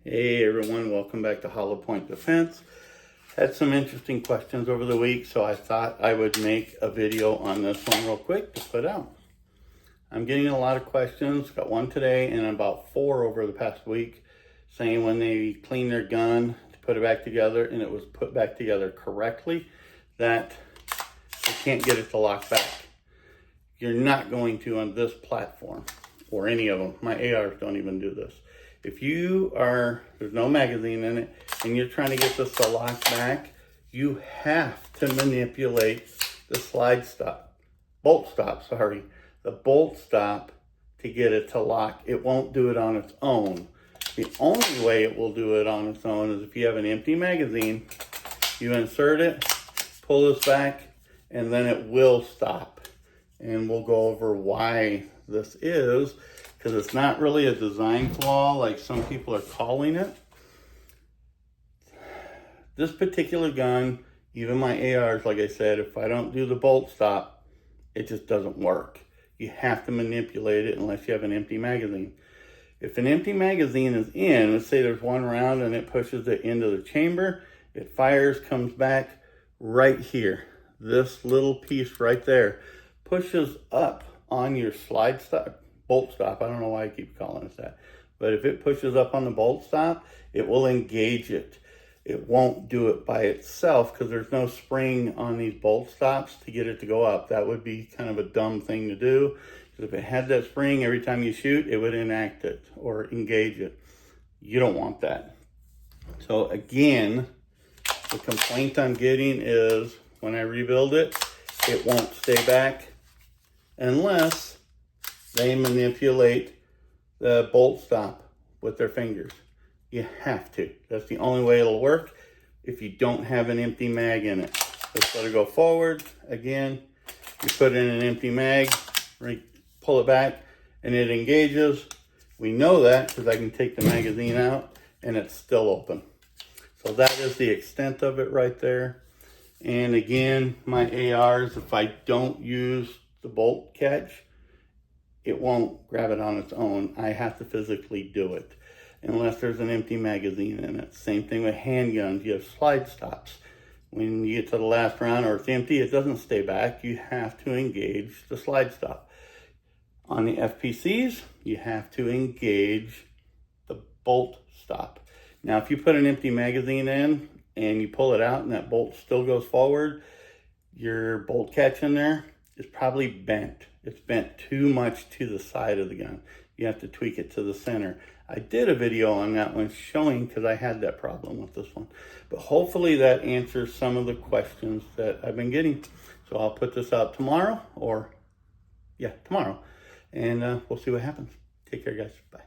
Hey everyone, welcome back to Hollow Point Defense. Had some interesting questions over the week, so I thought I would make a video on this one real quick to put out. I'm getting a lot of questions, got one today and about 4 over the past week, saying when they clean their gun to put it back together and it was put back together correctly, that they can't get it to lock back. You're not going to on this platform or any of them. My ARs don't even do this. If there's no magazine in it, and you're trying to get this to lock back, you have to manipulate the bolt stop to get it to lock. It won't do it on its own. The only way it will do it on its own is if you have an empty magazine, you insert it, pull this back, and then it will stop. And we'll go over why this is, because it's not really a design flaw like some people are calling it. This particular gun, even my ARs, like I said, if I don't do the bolt stop, it just doesn't work. You have to manipulate it unless you have an empty magazine. If an empty magazine is in, let's say there's one round and it pushes it into the chamber, it fires, comes back right here. This little piece right there pushes up on your bolt stop. I don't know why I keep calling it that. But if it pushes up on the bolt stop, it will engage it. It won't do it by itself because there's no spring on these bolt stops to get it to go up. That would be kind of a dumb thing to do. Because if it had that spring, every time you shoot, it would enact it or engage it. You don't want that. So again, the complaint I'm getting is when I rebuild it, it won't stay back unless they manipulate the bolt stop with their fingers. You have to. That's the only way it'll work if you don't have an empty mag in it. Just let it go forward. Again, you put in an empty mag, pull it back, and it engages. We know that because I can take the magazine out and it's still open. So that is the extent of it right there. And again, my ARs, if I don't use the bolt catch, it won't grab it on its own. I have to physically do it unless there's an empty magazine in it. Same thing with handguns. You have slide stops. When you get to the last round or it's empty, it doesn't stay back. You have to engage the slide stop. On the FPCs, you have to engage the bolt stop. Now, if you put an empty magazine in and you pull it out and that bolt still goes forward, your bolt catch in there is probably bent. It's bent too much to the side of the gun. You have to tweak it to the center. I did a video on that one showing, because I had that problem with this one. But hopefully that answers some of the questions that I've been getting. So I'll put this out tomorrow, and we'll see what happens. Take care, guys. Bye.